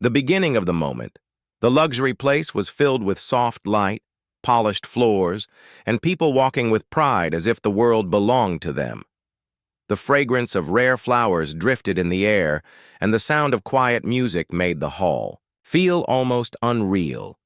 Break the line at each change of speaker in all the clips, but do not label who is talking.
The beginning of the moment, the luxury place was filled with soft light, polished floors, and people walking with pride as if the world belonged to them. The fragrance of rare flowers drifted in the air, and the sound of quiet music made the hall feel almost unreal.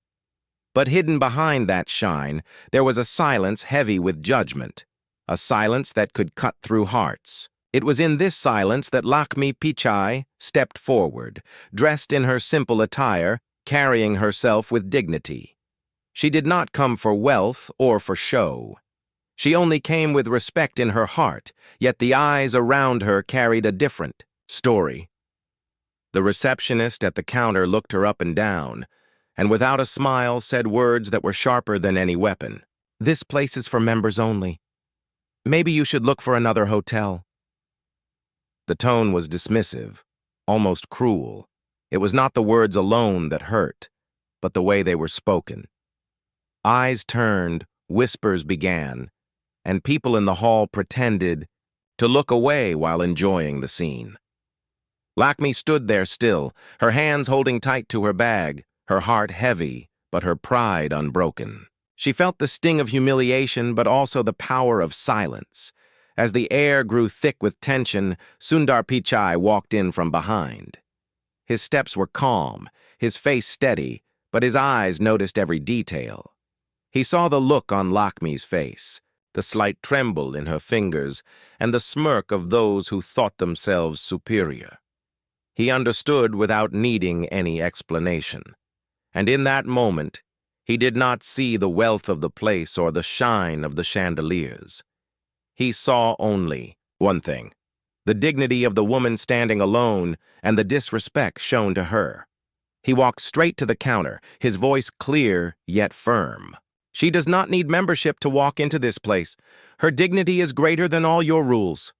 But hidden behind that shine, there was a silence heavy with judgment, a silence that could cut through hearts. It was in this silence that Lakhmi Pichai stepped forward, dressed in her simple attire, carrying herself with dignity. She did not come for wealth or for show. She only came with respect in her heart, yet the eyes around her carried a different story. The receptionist at the counter looked her up and down, and without a smile said words that were sharper than any weapon. "This place is for members only. Maybe you should look for another hotel." The tone was dismissive, almost cruel. It was not the words alone that hurt, but the way they were spoken. Eyes turned, whispers began, and people in the hall pretended to look away while enjoying the scene. Lakhmi stood there still, her hands holding tight to her bag, her heart heavy, but her pride unbroken. She felt the sting of humiliation, but also the power of silence. As the air grew thick with tension, Sundar Pichai walked in from behind. His steps were calm, his face steady, but his eyes noticed every detail. He saw the look on Lakhmi's face, the slight tremble in her fingers, and the smirk of those who thought themselves superior. He understood without needing any explanation. And in that moment, he did not see the wealth of the place or the shine of the chandeliers. He saw only one thing: the dignity of the woman standing alone and the disrespect shown to her. He walked straight to the counter, his voice clear yet firm. "She does not need membership to walk into this place. Her dignity is greater than all your rules."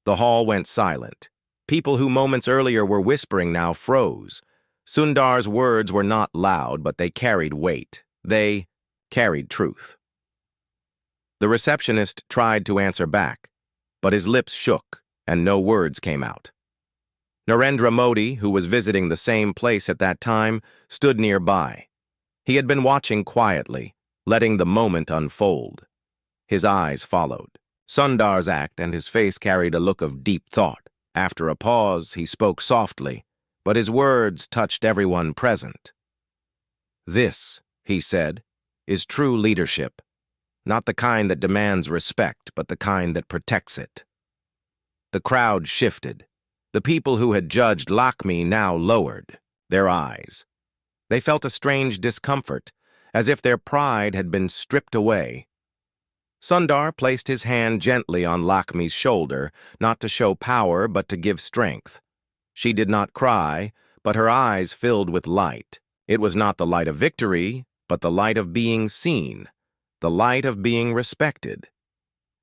The hall went silent. People who moments earlier were whispering now froze. Sundar's words were not loud, but they carried weight. They carried truth. The receptionist tried to answer back, but his lips shook and no words came out. Narendra Modi, who was visiting the same place at that time, stood nearby. He had been watching quietly, letting the moment unfold. His eyes followed Sundar's act, and his face carried a look of deep thought. After a pause, he spoke softly, but his words touched everyone present. "This," he said, "is true leadership. Not the kind that demands respect, but the kind that protects it." The crowd shifted. The people who had judged Lakhmi now lowered their eyes. They felt a strange discomfort, as if their pride had been stripped away. Sundar placed his hand gently on Lakhmi's shoulder, not to show power but to give strength. She did not cry, but her eyes filled with light. It was not the light of victory, but the light of being seen, the light of being respected.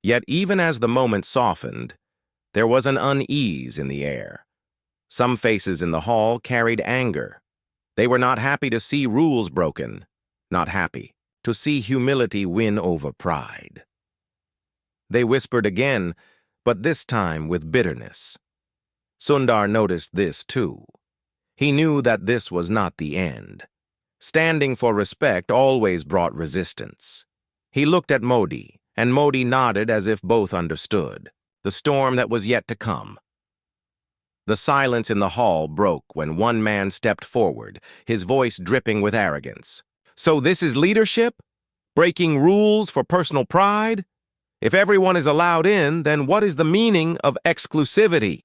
Yet even as the moment softened, there was an unease in the air. Some faces in the hall carried anger. They were not happy to see rules broken, not happy to see humility win over pride. They whispered again, but this time with bitterness. Sundar noticed this too. He knew that this was not the end. Standing for respect always brought resistance. He looked at Modi, and Modi nodded as if both understood the storm that was yet to come. The silence in the hall broke when one man stepped forward, his voice dripping with arrogance. "So this is leadership? Breaking rules for personal pride? If everyone is allowed in, then what is the meaning of exclusivity?"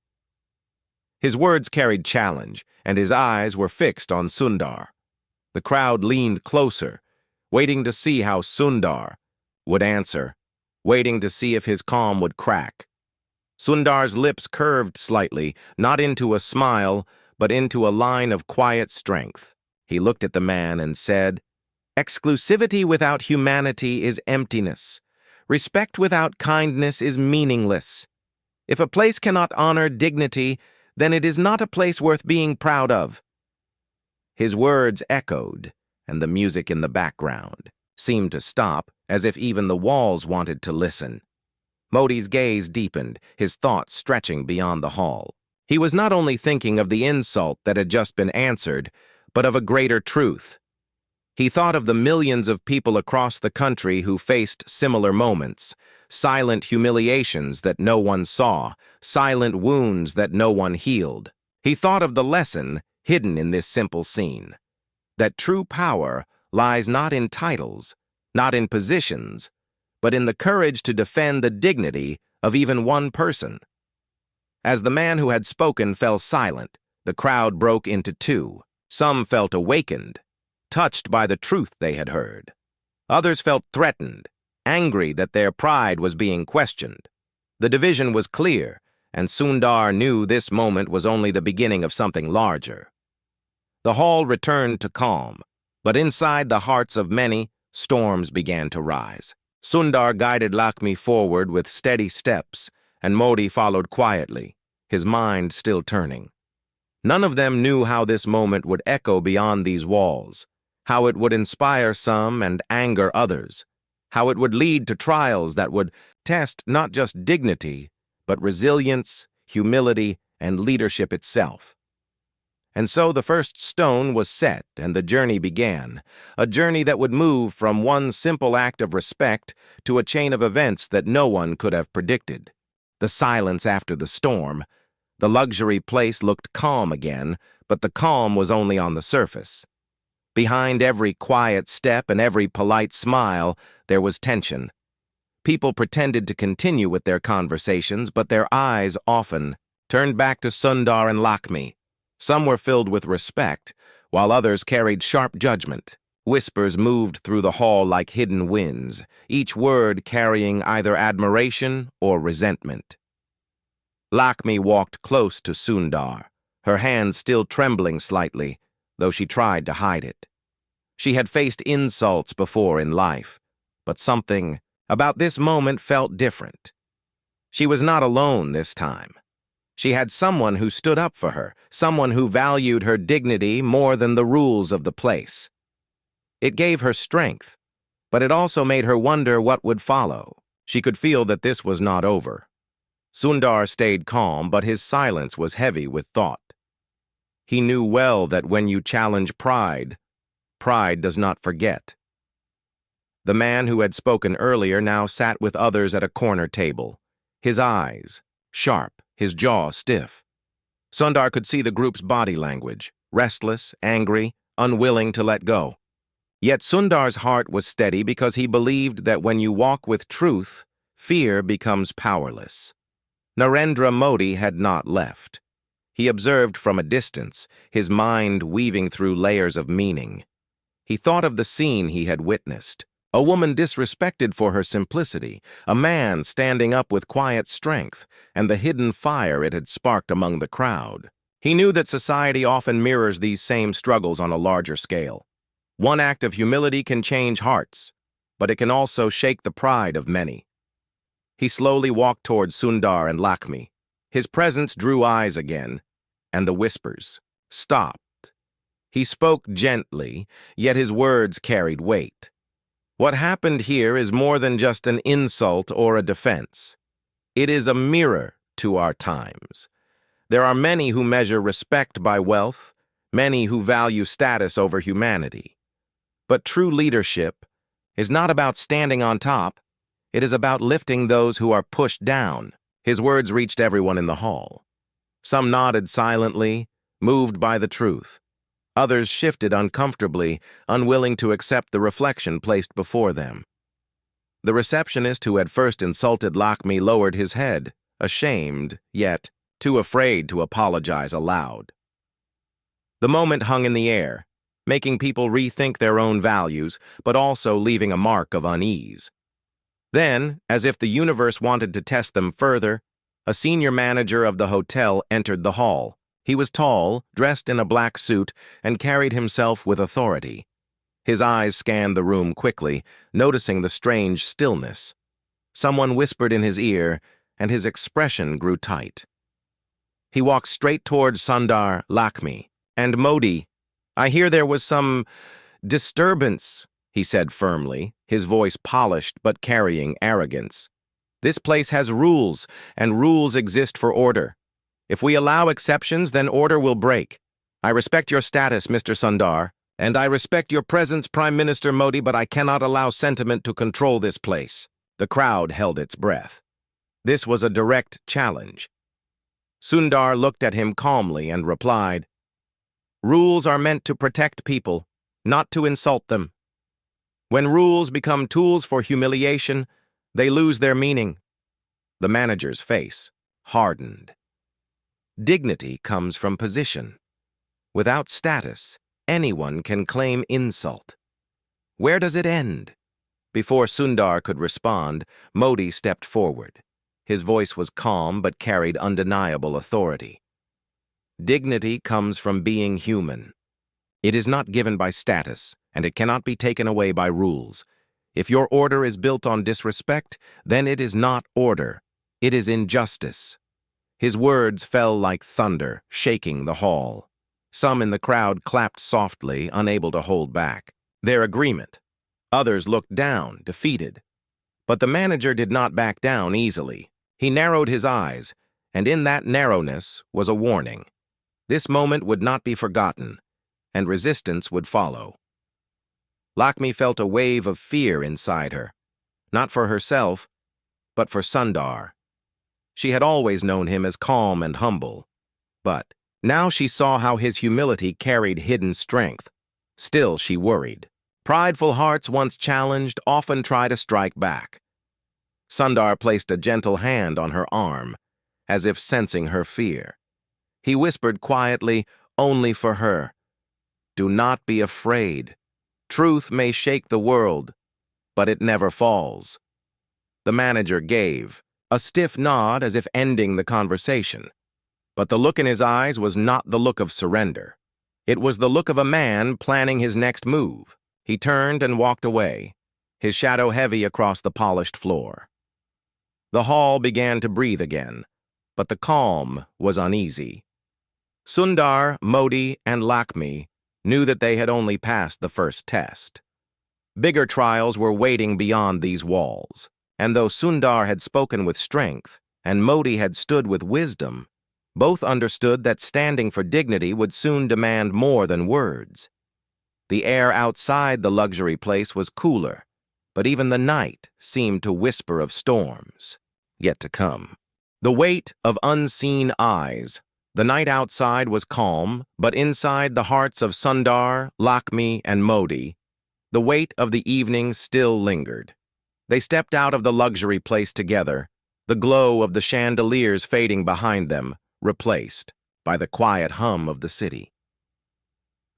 His words carried challenge, and his eyes were fixed on Sundar. The crowd leaned closer, waiting to see how Sundar would answer, waiting to see if his calm would crack. Sundar's lips curved slightly, not into a smile, but into a line of quiet strength. He looked at the man and said, "Exclusivity without humanity is emptiness. Respect without kindness is meaningless. If a place cannot honor dignity, then it is not a place worth being proud of." His words echoed, and the music in the background seemed to stop, as if even the walls wanted to listen. Modi's gaze deepened, his thoughts stretching beyond the hall. He was not only thinking of the insult that had just been answered, but of a greater truth. He thought of the millions of people across the country who faced similar moments, silent humiliations that no one saw, silent wounds that no one healed. He thought of the lesson hidden in this simple scene, that true power lies not in titles, not in positions, but in the courage to defend the dignity of even one person. As the man who had spoken fell silent, the crowd broke into two. Some felt awakened, touched by the truth they had heard. Others felt threatened, angry that their pride was being questioned. The division was clear, and Sundar knew this moment was only the beginning of something larger. The hall returned to calm, but inside the hearts of many, storms began to rise. Sundar guided Lakhmi forward with steady steps, and Modi followed quietly, his mind still turning. None of them knew how this moment would echo beyond these walls, how it would inspire some and anger others, how it would lead to trials that would test not just dignity, but resilience, humility, and leadership itself. And so the first stone was set and the journey began, a journey that would move from one simple act of respect to a chain of events that no one could have predicted. The silence after the storm. The luxury place looked calm again, but the calm was only on the surface. Behind every quiet step and every polite smile, there was tension. People pretended to continue with their conversations, but their eyes often turned back to Sundar and Lakhmi. Some were filled with respect, while others carried sharp judgment. Whispers moved through the hall like hidden winds, each word carrying either admiration or resentment. Lakhmi walked close to Sundar, her hands still trembling slightly, though she tried to hide it. She had faced insults before in life, but something about this moment felt different. She was not alone this time. She had someone who stood up for her, someone who valued her dignity more than the rules of the place. It gave her strength, but it also made her wonder what would follow. She could feel that this was not over. Sundar stayed calm, but his silence was heavy with thought. He knew well that when you challenge pride, pride does not forget. The man who had spoken earlier now sat with others at a corner table, his eyes sharp, his jaw stiff. Sundar could see the group's body language, restless, angry, unwilling to let go. Yet Sundar's heart was steady because he believed that when you walk with truth, fear becomes powerless. Narendra Modi had not left. He observed from a distance, his mind weaving through layers of meaning. He thought of the scene he had witnessed. A woman disrespected for her simplicity, a man standing up with quiet strength, and the hidden fire it had sparked among the crowd. He knew that society often mirrors these same struggles on a larger scale. One act of humility can change hearts, but it can also shake the pride of many. He slowly walked toward Sundar and Lakhmi. His presence drew eyes again, and the whispers stopped. He spoke gently, yet his words carried weight. What happened here is more than just an insult or a defense. It is a mirror to our times. There are many who measure respect by wealth, many who value status over humanity. But true leadership is not about standing on top. It is about lifting those who are pushed down. His words reached everyone in the hall. Some nodded silently, moved by the truth. Others shifted uncomfortably, unwilling to accept the reflection placed before them. The receptionist who had first insulted Lakhmi lowered his head, ashamed, yet too afraid to apologize aloud. The moment hung in the air, making people rethink their own values, but also leaving a mark of unease. Then, as if the universe wanted to test them further, a senior manager of the hotel entered the hall. He was tall, dressed in a black suit, and carried himself with authority. His eyes scanned the room quickly, noticing the strange stillness. Someone whispered in his ear, and his expression grew tight. He walked straight toward Sundar, Lakhmi, and Modi. "I hear there was some disturbance," he said firmly, his voice polished but carrying arrogance. "This place has rules, and rules exist for order. If we allow exceptions, then order will break. I respect your status, Mr. Sundar, and I respect your presence, Prime Minister Modi, but I cannot allow sentiment to control this place. The crowd held its breath. This was a direct challenge. Sundar looked at him calmly and replied, "Rules are meant to protect people, not to insult them. When rules become tools for humiliation, they lose their meaning." The manager's face hardened. Dignity comes from position. Without status, anyone can claim insult. Where does it end? Before Sundar could respond, Modi stepped forward. His voice was calm but carried undeniable authority. Dignity comes from being human. It is not given by status, and it cannot be taken away by rules. If your order is built on disrespect, then it is not order. It is injustice. His words fell like thunder, shaking the hall. Some in the crowd clapped softly, unable to hold back their agreement. Others looked down, defeated. But the manager did not back down easily. He narrowed his eyes, and in that narrowness was a warning. This moment would not be forgotten, and resistance would follow. Lakhmi felt a wave of fear inside her, not for herself, but for Sundar. She had always known him as calm and humble, but now she saw how his humility carried hidden strength. Still, she worried. Prideful hearts, once challenged, often try to strike back. Sundar placed a gentle hand on her arm, as if sensing her fear. He whispered quietly, only for her, "Do not be afraid. Truth may shake the world, but it never falls." The manager gave a stiff nod as if ending the conversation. But the look in his eyes was not the look of surrender. It was the look of a man planning his next move. He turned and walked away, his shadow heavy across the polished floor. The hall began to breathe again, but the calm was uneasy. Sundar, Modi, and Lakhmi knew that they had only passed the first test. Bigger trials were waiting beyond these walls. And though Sundar had spoken with strength and Modi had stood with wisdom, both understood that standing for dignity would soon demand more than words. The air outside the luxury place was cooler, but even the night seemed to whisper of storms yet to come. The weight of unseen eyes. The night outside was calm, but inside the hearts of Sundar, Lakhmi, and Modi, the weight of the evening still lingered. They stepped out of the luxury place together, the glow of the chandeliers fading behind them, replaced by the quiet hum of the city.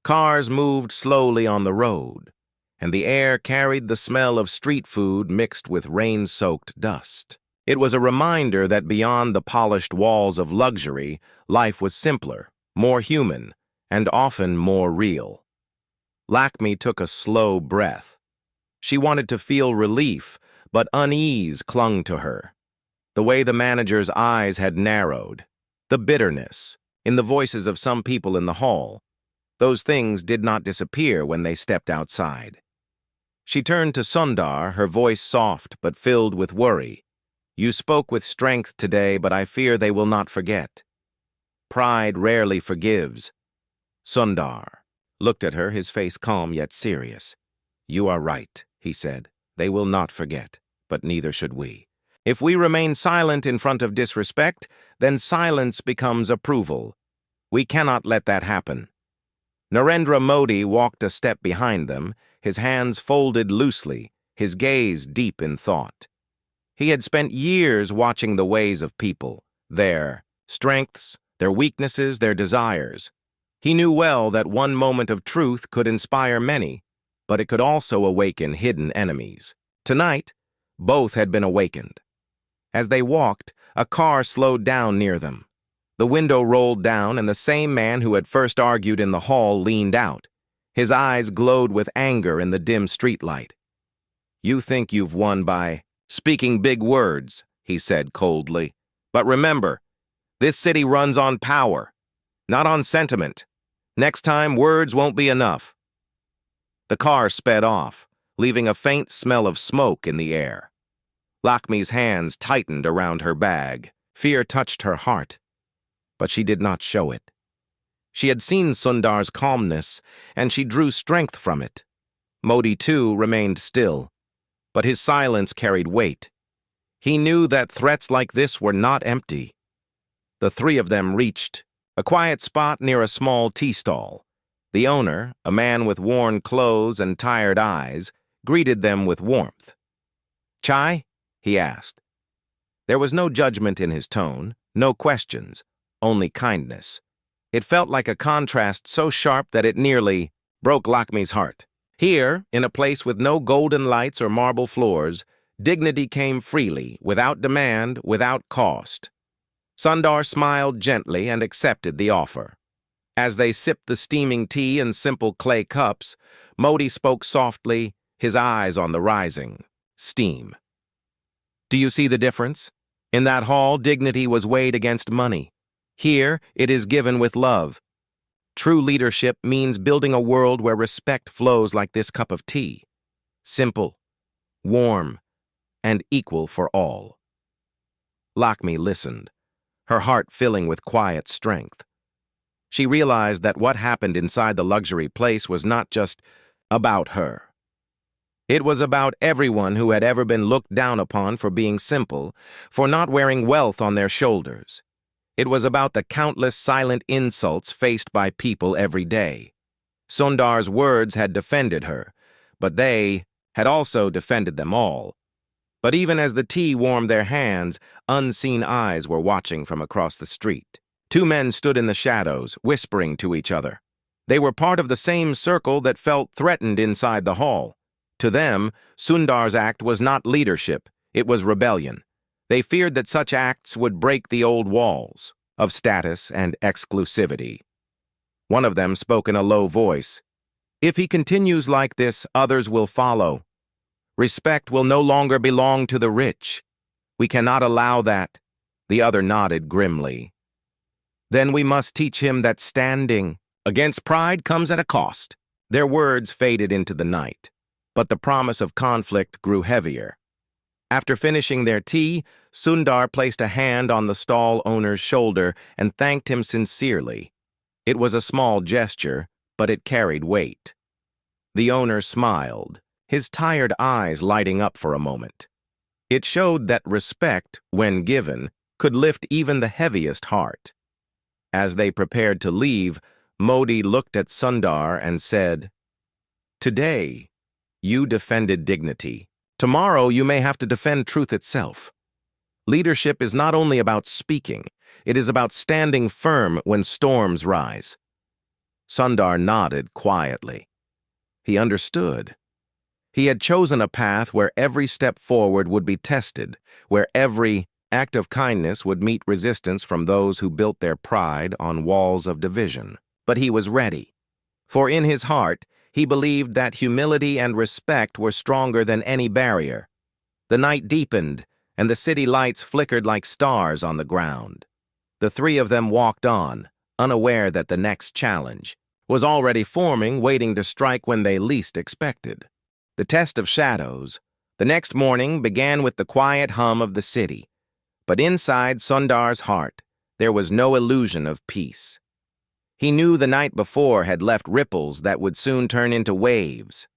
Cars moved slowly on the road, and the air carried the smell of street food mixed with rain-soaked dust. It was a reminder that beyond the polished walls of luxury, life was simpler, more human, and often more real. Lakhmi took a slow breath. She wanted to feel relief, but unease clung to her. The way the manager's eyes had narrowed, the bitterness in the voices of some people in the hall, those things did not disappear when they stepped outside. She turned to Sundar, her voice soft but filled with worry. "You spoke with strength today, but I fear they will not forget. Pride rarely forgives." Sundar looked at her, his face calm yet serious. "You are right," he said. "They will not forget, but neither should we. If we remain silent in front of disrespect, then silence becomes approval. We cannot let that happen." Narendra Modi walked a step behind them, his hands folded loosely, his gaze deep in thought. He had spent years watching the ways of people, their strengths, their weaknesses, their desires. He knew well that one moment of truth could inspire many, but it could also awaken hidden enemies. Tonight, both had been awakened. As they walked, a car slowed down near them. The window rolled down, and the same man who had first argued in the hall leaned out. His eyes glowed with anger in the dim streetlight. "You think you've won by speaking big words," he said coldly. "But remember, this city runs on power, not on sentiment. Next time, words won't be enough." The car sped off, leaving a faint smell of smoke in the air. Lakhmi's hands tightened around her bag. Fear touched her heart. but she did not show it. She had seen Sundar's calmness, and she drew strength from it. Modi, too, remained still, but his silence carried weight. He knew that threats like this were not empty. The three of them reached a quiet spot near a small tea stall. The owner, a man with worn clothes and tired eyes, greeted them with warmth. "Chai?" he asked. There was no judgment in his tone, no questions, only kindness. It felt like a contrast so sharp that it nearly broke Lakhmi's heart. Here, in a place with no golden lights or marble floors, dignity came freely, without demand, without cost. Sundar smiled gently and accepted the offer. As they sipped the steaming tea in simple clay cups, Modi spoke softly, his eyes on the rising steam. "Do you see the difference? In that hall, dignity was weighed against money. Here, it is given with love. True leadership means building a world where respect flows like this cup of tea. Simple, warm, and equal for all." Lakhmi listened, her heart filling with quiet strength. She realized that what happened inside the luxury place was not just about her. It was about everyone who had ever been looked down upon for being simple, for not wearing wealth on their shoulders. It was about the countless silent insults faced by people every day. Sundar's words had defended her, but they had also defended them all. But even as the tea warmed their hands, unseen eyes were watching from across the street. Two men stood in the shadows, whispering to each other. They were part of the same circle that felt threatened inside the hall. To them, Sundar's act was not leadership, it was rebellion. They feared that such acts would break the old walls of status and exclusivity. One of them spoke in a low voice. "If he continues like this, others will follow. Respect will no longer belong to the rich. We cannot allow that." The other nodded grimly. "Then we must teach him that standing against pride comes at a cost." Their words faded into the night, but the promise of conflict grew heavier. After finishing their tea, Sundar placed a hand on the stall owner's shoulder and thanked him sincerely. It was a small gesture, but it carried weight. The owner smiled, his tired eyes lighting up for a moment. It showed that respect, when given, could lift even the heaviest heart. As they prepared to leave, Modi looked at Sundar and said, "Today, you defended dignity. Tomorrow, you may have to defend truth itself. Leadership is not only about speaking, it is about standing firm when storms rise." Sundar nodded quietly. He understood. He had chosen a path where every step forward would be tested, where every act of kindness would meet resistance from those who built their pride on walls of division. But he was ready, for in his heart, he believed that humility and respect were stronger than any barrier. The night deepened, and the city lights flickered like stars on the ground. The three of them walked on, unaware that the next challenge was already forming, waiting to strike when they least expected. The test of shadows, the next morning, began with the quiet hum of the city. But inside Sundar's heart, there was no illusion of peace. He knew the night before had left ripples that would soon turn into waves.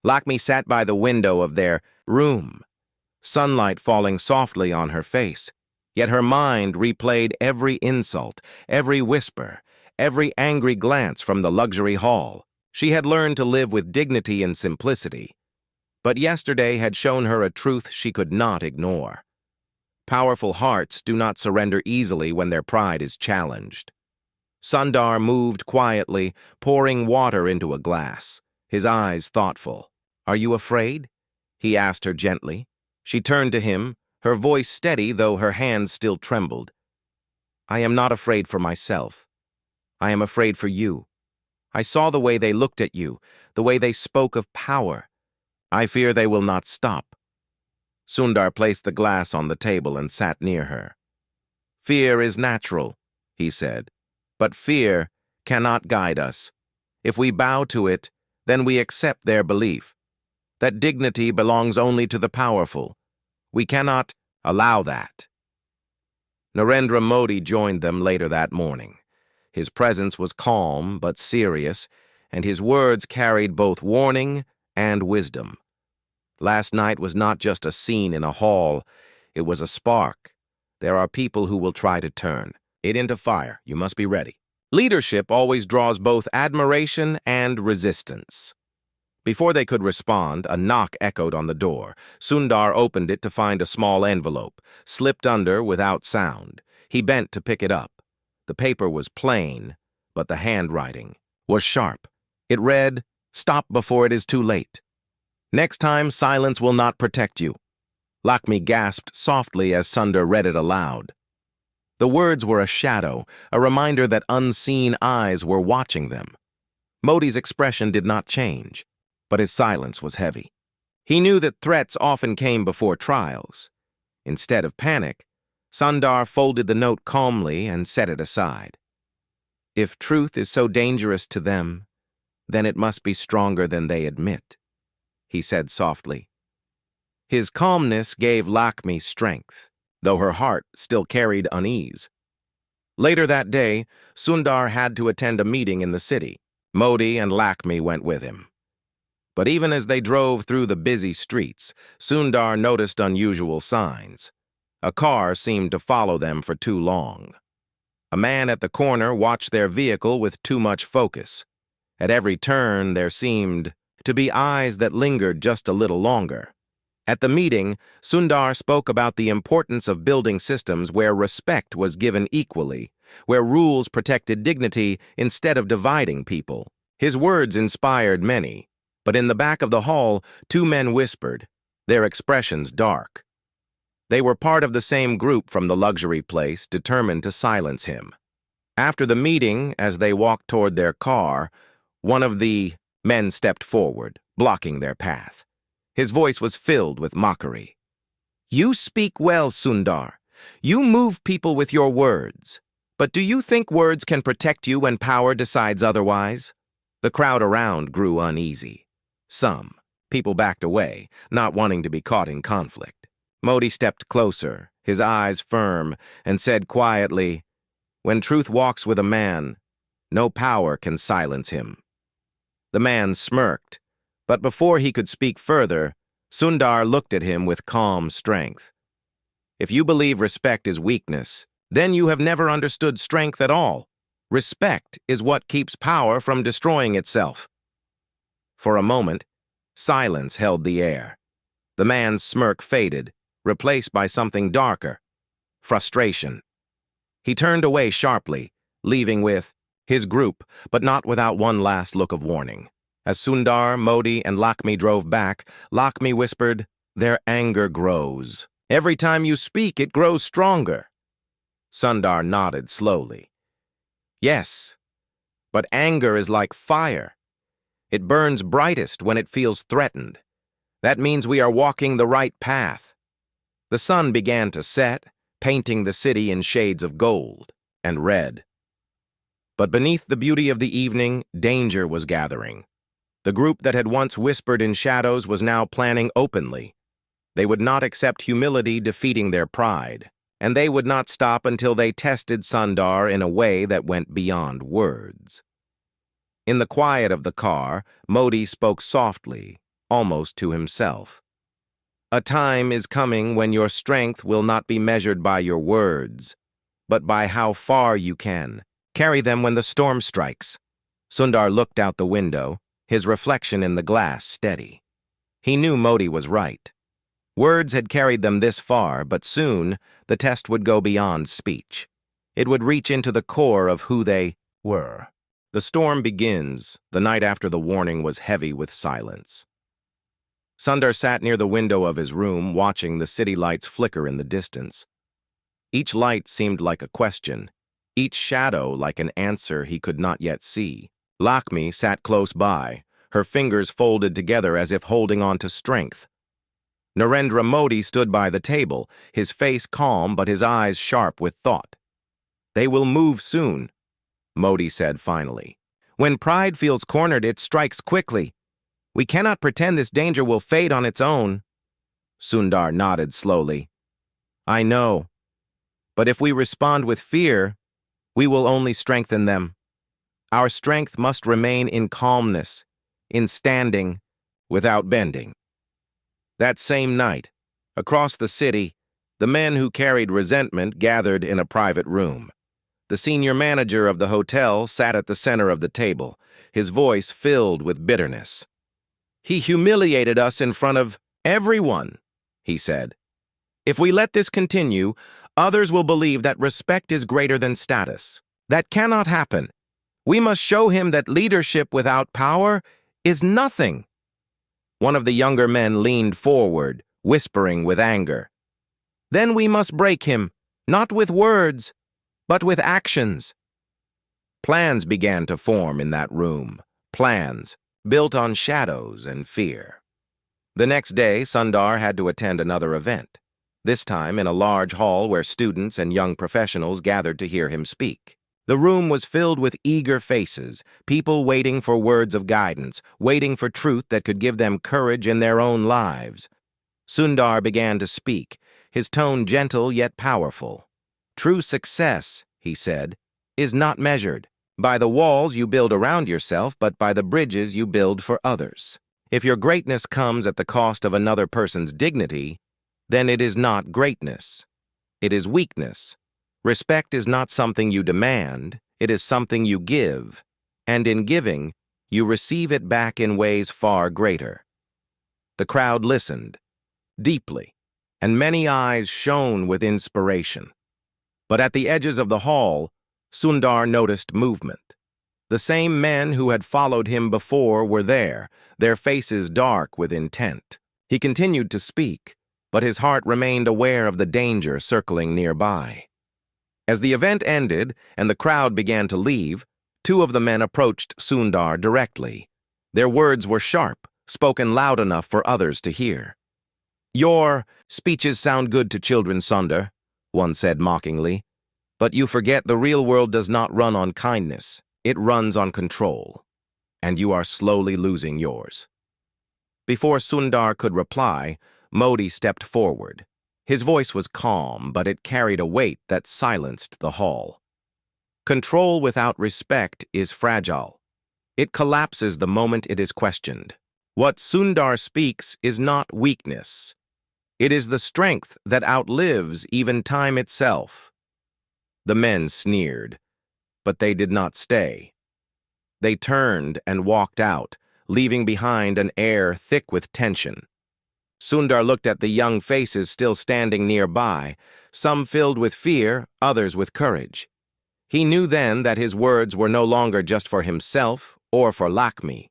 Lakhmi sat by the window of their room, sunlight falling softly on her face, yet her mind replayed every insult, every whisper, every angry glance from the luxury hall. She had learned to live with dignity and simplicity, but yesterday had shown her a truth she could not ignore. Powerful hearts do not surrender easily when their pride is challenged. Sundar moved quietly, pouring water into a glass, his eyes thoughtful. "Are you afraid?" he asked her gently. She turned to him, her voice steady though her hands still trembled. "I am not afraid for myself. I am afraid for you. I saw the way they looked at you, the way they spoke of power. I fear they will not stop." Sundar placed the glass on the table and sat near her. "Fear is natural," he said, "but fear cannot guide us. If we bow to it, then we accept their belief. That dignity belongs only to the powerful. We cannot allow that." Narendra Modi joined them later that morning. His presence was calm but serious, and his words carried both warning and wisdom. Last night was not just a scene in a hall, it was a spark. There are people who will try to turn it into fire. You must be ready. Leadership always draws both admiration and resistance. Before they could respond, a knock echoed on the door. Sundar opened it to find a small envelope, slipped under without sound. He bent to pick it up. The paper was plain, but the handwriting was sharp. It read, "Stop before it is too late. Next time, silence will not protect you." Lakhmi gasped softly as Sundar read it aloud. The words were a shadow, a reminder that unseen eyes were watching them. Modi's expression did not change, but his silence was heavy. He knew that threats often came before trials. Instead of panic, Sundar folded the note calmly and set it aside. If truth is so dangerous to them, then it must be stronger than they admit, he said softly. His calmness gave Lakhmi strength, though her heart still carried unease. Later that day, Sundar had to attend a meeting in the city. Modi and Lakhmi went with him. But even as they drove through the busy streets, Sundar noticed unusual signs. A car seemed to follow them for too long. A man at the corner watched their vehicle with too much focus. At every turn, there seemed to be eyes that lingered just a little longer. At the meeting, Sundar spoke about the importance of building systems where respect was given equally, where rules protected dignity instead of dividing people. His words inspired many, but in the back of the hall, two men whispered, their expressions dark. They were part of the same group from the luxury place, determined to silence him. After the meeting, as they walked toward their car, one of the men stepped forward, blocking their path. His voice was filled with mockery. "You speak well, Sundar. You move people with your words. But do you think words can protect you when power decides otherwise?" The crowd around grew uneasy. Some people backed away, not wanting to be caught in conflict. Modi stepped closer, his eyes firm, and said quietly, "When truth walks with a man, no power can silence him." The man smirked, but before he could speak further, Sundar looked at him with calm strength. "If you believe respect is weakness, then you have never understood strength at all. Respect is what keeps power from destroying itself." For a moment, silence held the air. The man's smirk faded, replaced by something darker, frustration. He turned away sharply, leaving with his group, but not without one last look of warning. As Sundar, Modi, and Lakhmi drove back, Lakhmi whispered, "Their anger grows. Every time you speak, it grows stronger." Sundar nodded slowly. "Yes, but anger is like fire. It burns brightest when it feels threatened. That means we are walking the right path." The sun began to set, painting the city in shades of gold and red. But beneath the beauty of the evening, danger was gathering. The group that had once whispered in shadows was now planning openly. They would not accept humility defeating their pride, and they would not stop until they tested Sundar in a way that went beyond words. In the quiet of the car, Modi spoke softly, almost to himself. "A time is coming when your strength will not be measured by your words, but by how far you can carry them when the storm strikes." Sundar looked out the window, his reflection in the glass steady. He knew Modi was right. Words had carried them this far, but soon the test would go beyond speech. It would reach into the core of who they were. The storm begins. The night after the warning was heavy with silence. Sundar sat near the window of his room, watching the city lights flicker in the distance. Each light seemed like a question, each shadow like an answer he could not yet see. Lakhmi sat close by, her fingers folded together as if holding on to strength. Narendra Modi stood by the table, his face calm but his eyes sharp with thought. "They will move soon," Modi said finally. "When pride feels cornered, it strikes quickly. We cannot pretend this danger will fade on its own." Sundar nodded slowly. "I know. But if we respond with fear, we will only strengthen them. Our strength must remain in calmness, in standing, without bending. That same night, across the city, the men who carried resentment gathered in a private room. The senior manager of the hotel sat at the center of the table, his voice filled with bitterness. "He humiliated us in front of everyone," he said. "If we let this continue, others will believe that respect is greater than status. That cannot happen. We must show him that leadership without power is nothing." One of the younger men leaned forward, whispering with anger. "Then we must break him, not with words, but with actions." Plans began to form in that room, plans built on shadows and fear. The next day, Sundar had to attend another event, this time in a large hall where students and young professionals gathered to hear him speak. The room was filled with eager faces, people waiting for words of guidance, waiting for truth that could give them courage in their own lives. Sundar began to speak, his tone gentle yet powerful. "True success," he said, "is not measured by the walls you build around yourself, but by the bridges you build for others. If your greatness comes at the cost of another person's dignity, then it is not greatness. It is weakness. Respect is not something you demand, it is something you give, and in giving, you receive it back in ways far greater." The crowd listened, deeply, and many eyes shone with inspiration. But at the edges of the hall, Sundar noticed movement. The same men who had followed him before were there, their faces dark with intent. He continued to speak, but his heart remained aware of the danger circling nearby. As the event ended and the crowd began to leave, two of the men approached Sundar directly. Their words were sharp, spoken loud enough for others to hear. "Your speeches sound good to children, Sundar," one said mockingly, "but you forget the real world does not run on kindness, it runs on control, and you are slowly losing yours." Before Sundar could reply, Modi stepped forward. His voice was calm, but it carried a weight that silenced the hall. Control without respect is fragile. It collapses the moment it is questioned. What Sundar speaks is not weakness. It is the strength that outlives even time itself. The men sneered, but they did not stay. They turned and walked out, leaving behind an air thick with tension. Sundar looked at the young faces still standing nearby, some filled with fear, others with courage. He knew then that his words were no longer just for himself or for Lakhmi.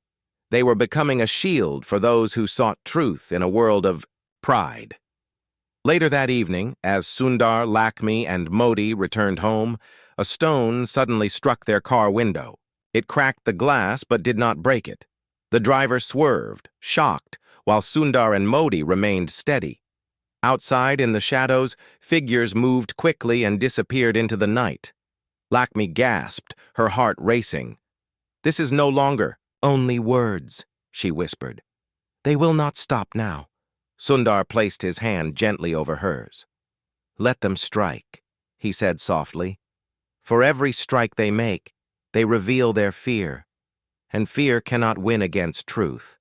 They were becoming a shield for those who sought truth in a world of pride. Later that evening, as Sundar, Lakhmi, and Modi returned home, a stone suddenly struck their car window. It cracked the glass but did not break it. The driver swerved, shocked, while Sundar and Modi remained steady. Outside in the shadows, figures moved quickly and disappeared into the night. Lakhmi gasped, her heart racing. "This is no longer only words," she whispered. "They will not stop now." Sundar placed his hand gently over hers. "Let them strike," he said softly. "For every strike they make, they reveal their fear, and fear cannot win against truth."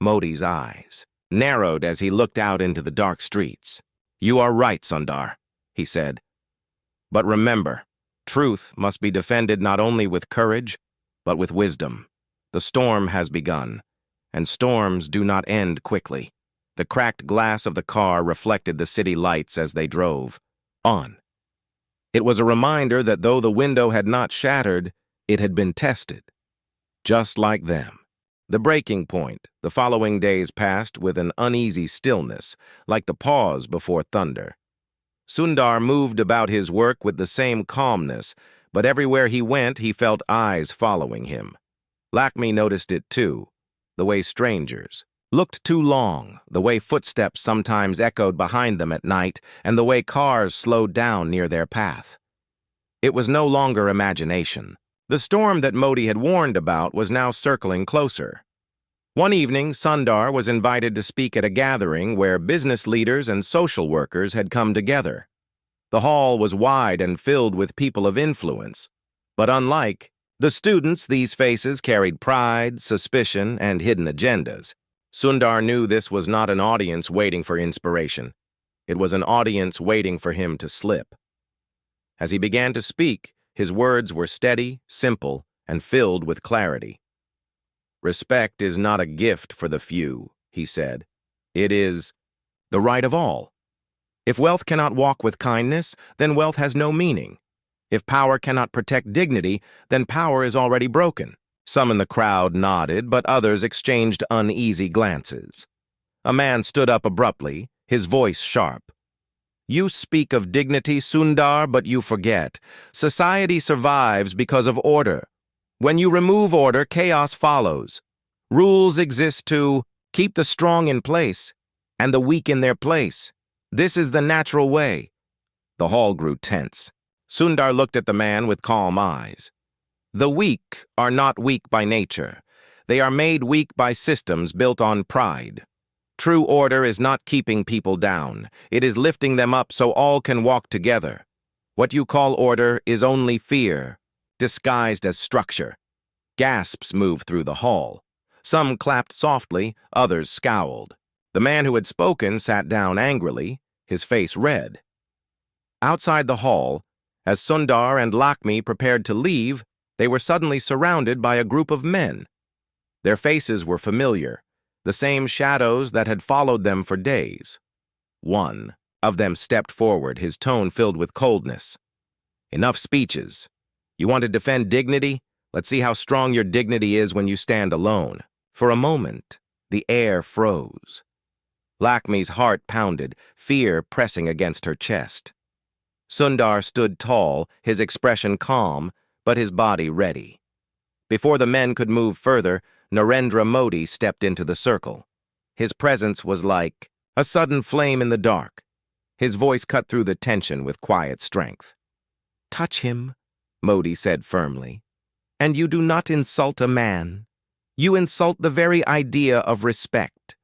Modi's eyes narrowed as he looked out into the dark streets. "You are right, Sundar," he said. "But remember, truth must be defended not only with courage, but with wisdom. The storm has begun, and storms do not end quickly." The cracked glass of the car reflected the city lights as they drove on. It was a reminder that though the window had not shattered, it had been tested. Just like them. The breaking point, the following days passed with an uneasy stillness, like the pause before thunder. Sundar moved about his work with the same calmness, but everywhere he went, he felt eyes following him. Lakhmi noticed it too, the way strangers looked too long, the way footsteps sometimes echoed behind them at night, and the way cars slowed down near their path. It was no longer imagination. The storm that Modi had warned about was now circling closer. One evening, Sundar was invited to speak at a gathering where business leaders and social workers had come together. The hall was wide and filled with people of influence. But unlike the students, these faces carried pride, suspicion, and hidden agendas. Sundar knew this was not an audience waiting for inspiration. It was an audience waiting for him to slip. As he began to speak, his words were steady, simple, and filled with clarity. "Respect is not a gift for the few," he said. "It is the right of all. If wealth cannot walk with kindness, then wealth has no meaning. If power cannot protect dignity, then power is already broken." Some in the crowd nodded, but others exchanged uneasy glances. A man stood up abruptly, his voice sharp. "You speak of dignity, Sundar, but you forget. Society survives because of order. When you remove order, chaos follows. Rules exist to keep the strong in place and the weak in their place. This is the natural way." The hall grew tense. Sundar looked at the man with calm eyes. "The weak are not weak by nature. They are made weak by systems built on pride. True order is not keeping people down. It is lifting them up so all can walk together. What you call order is only fear, disguised as structure." Gasps moved through the hall. Some clapped softly, others scowled. The man who had spoken sat down angrily, his face red. Outside the hall, as Sundar and Lakhmi prepared to leave, they were suddenly surrounded by a group of men. Their faces were familiar, the same shadows that had followed them for days. One of them stepped forward, his tone filled with coldness. "Enough speeches. You want to defend dignity? Let's see how strong your dignity is when you stand alone." For a moment, the air froze. Lakhmi's heart pounded, fear pressing against her chest. Sundar stood tall, his expression calm, but his body ready. Before the men could move further, Narendra Modi stepped into the circle. His presence was like a sudden flame in the dark. His voice cut through the tension with quiet strength. "Touch him," Modi said firmly, "and you do not insult a man. You insult the very idea of respect.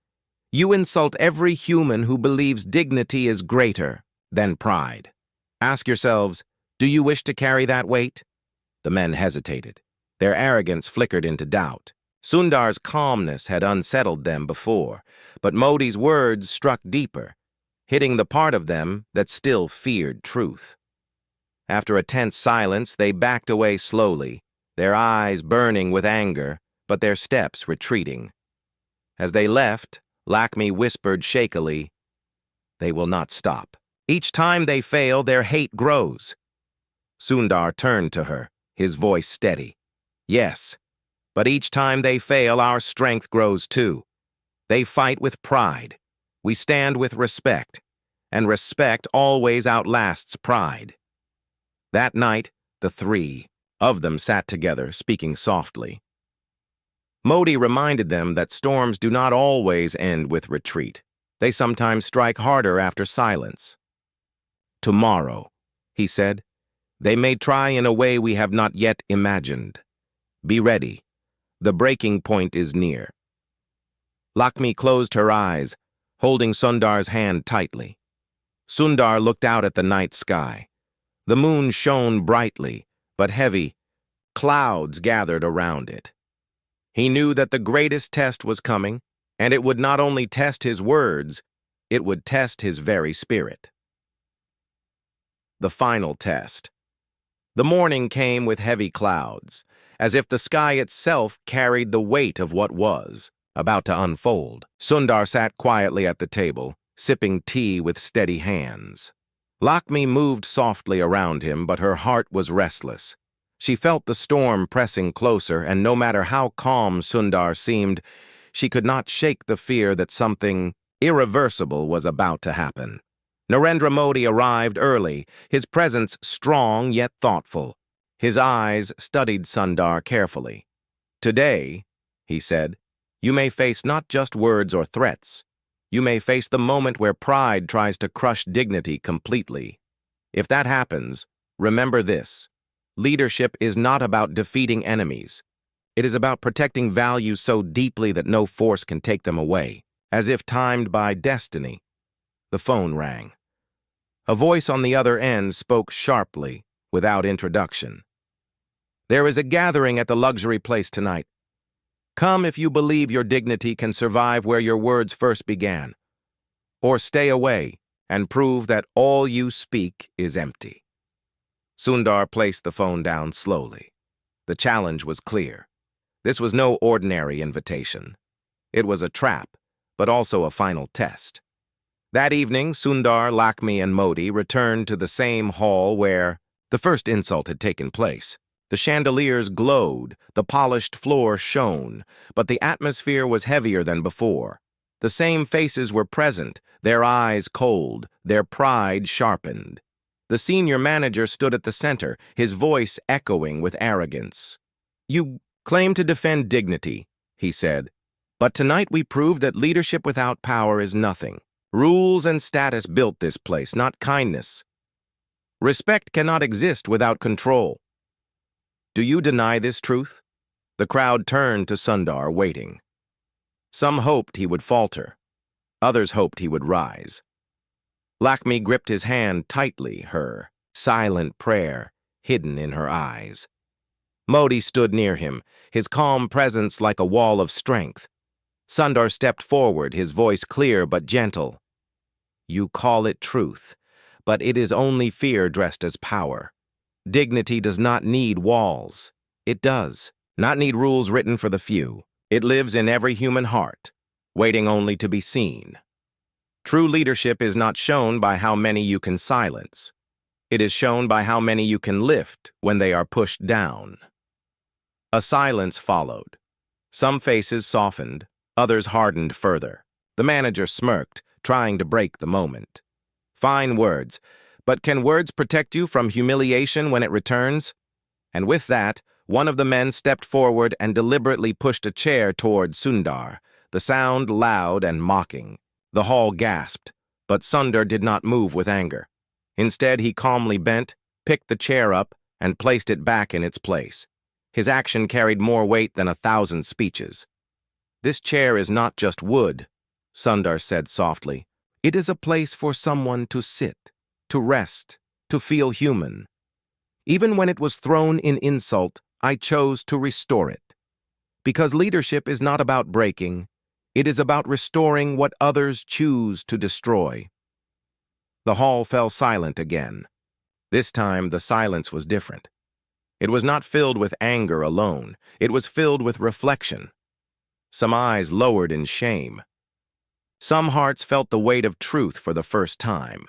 You insult every human who believes dignity is greater than pride. Ask yourselves, do you wish to carry that weight?" The men hesitated. Their arrogance flickered into doubt. Sundar's calmness had unsettled them before, but Modi's words struck deeper, hitting the part of them that still feared truth. After a tense silence, they backed away slowly, their eyes burning with anger, but their steps retreating. As they left, Lakhmi whispered shakily, "They will not stop. Each time they fail, their hate grows." Sundar turned to her, his voice steady. "Yes, but each time they fail, our strength grows too. They fight with pride. We stand with respect, and respect always outlasts pride." That night, the three of them sat together, speaking softly. Modi reminded them that storms do not always end with retreat. They sometimes strike harder after silence. "Tomorrow," he said, "they may try in a way we have not yet imagined. Be ready. The breaking point is near." Lakhmi closed her eyes, holding Sundar's hand tightly. Sundar looked out at the night sky. The moon shone brightly, but heavy. Clouds gathered around it. He knew that the greatest test was coming, and it would not only test his words, it would test his very spirit. The final test. The morning came with heavy clouds, as if the sky itself carried the weight of what was about to unfold. Sundar sat quietly at the table, sipping tea with steady hands. Lakhmi moved softly around him, but her heart was restless. She felt the storm pressing closer, and no matter how calm Sundar seemed, she could not shake the fear that something irreversible was about to happen. Narendra Modi arrived early, his presence strong yet thoughtful. His eyes studied Sundar carefully. "Today," he said, "you may face not just words or threats. You may face the moment where pride tries to crush dignity completely. If that happens, remember this. Leadership is not about defeating enemies. It is about protecting values so deeply that no force can take them away." As if timed by destiny, the phone rang. A voice on the other end spoke sharply, without introduction. "There is a gathering at the luxury place tonight. Come if you believe your dignity can survive where your words first began. Or stay away and prove that all you speak is empty." Sundar placed the phone down slowly. The challenge was clear. This was no ordinary invitation. It was a trap, but also a final test. That evening, Sundar, Lakhmi, and Modi returned to the same hall where the first insult had taken place. The chandeliers glowed, the polished floor shone, but the atmosphere was heavier than before. The same faces were present, their eyes cold, their pride sharpened. The senior manager stood at the center, his voice echoing with arrogance. "You claim to defend dignity," he said, "but tonight we proved that leadership without power is nothing. Rules and status built this place, not kindness. Respect cannot exist without control. Do you deny this truth?" The crowd turned to Sundar, waiting. Some hoped he would falter. Others hoped he would rise. Lakhmi gripped his hand tightly, her silent prayer hidden in her eyes. Modi stood near him, his calm presence like a wall of strength. Sundar stepped forward, his voice clear but gentle. "You call it truth, but it is only fear dressed as power. Dignity does not need walls. It does not need rules written for the few. It lives in every human heart, waiting only to be seen. True leadership is not shown by how many you can silence. It is shown by how many you can lift when they are pushed down." A silence followed. Some faces softened, others hardened further. The manager smirked, trying to break the moment. "Fine words, but can words protect you from humiliation when it returns?" And with that, one of the men stepped forward and deliberately pushed a chair toward Sundar, the sound loud and mocking. The hall gasped, but Sundar did not move with anger. Instead, he calmly bent, picked the chair up, and placed it back in its place. His action carried more weight than 1,000 speeches. "This chair is not just wood," Sundar said softly. "It is a place for someone to sit, to rest, to feel human. Even when it was thrown in insult, I chose to restore it. Because leadership is not about breaking, it is about restoring what others choose to destroy." The hall fell silent again. This time, the silence was different. It was not filled with anger alone. It was filled with reflection. Some eyes lowered in shame. Some hearts felt the weight of truth for the first time.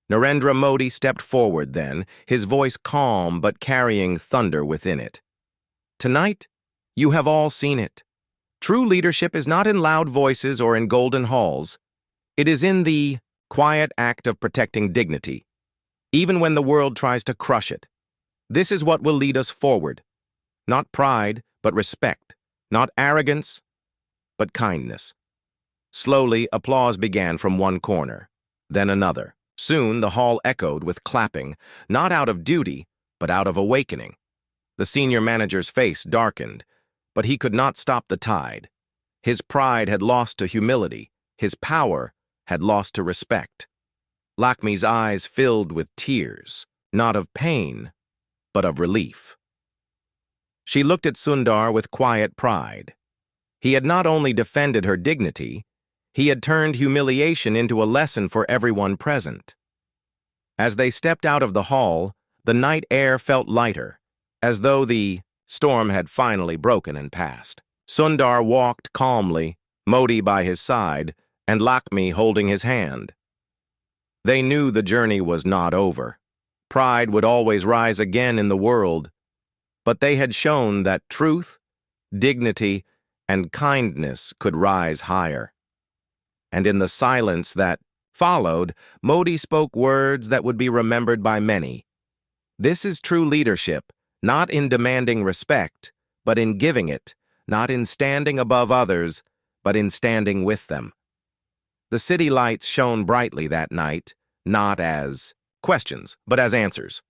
Narendra Modi stepped forward then, his voice calm but carrying thunder within it. "Tonight, you have all seen it. True leadership is not in loud voices or in golden halls. It is in the quiet act of protecting dignity, even when the world tries to crush it. This is what will lead us forward. Not pride, but respect. Not arrogance, but kindness." Slowly, applause began from one corner, then another. Soon, the hall echoed with clapping, not out of duty, but out of awakening. The senior manager's face darkened, but he could not stop the tide. His pride had lost to humility. His power had lost to respect. Lakhmi's eyes filled with tears, not of pain, but of relief. She looked at Sundar with quiet pride. He had not only defended her dignity, he had turned humiliation into a lesson for everyone present. As they stepped out of the hall, the night air felt lighter, as though the storm had finally broken and passed. Sundar walked calmly, Modi by his side, and Lakhmi holding his hand. They knew the journey was not over. Pride would always rise again in the world, but they had shown that truth, dignity, and kindness could rise higher. And in the silence that followed, Modi spoke words that would be remembered by many. This is true leadership, not in demanding respect, but in giving it, not in standing above others, but in standing with them. The city lights shone brightly that night, not as questions, but as answers.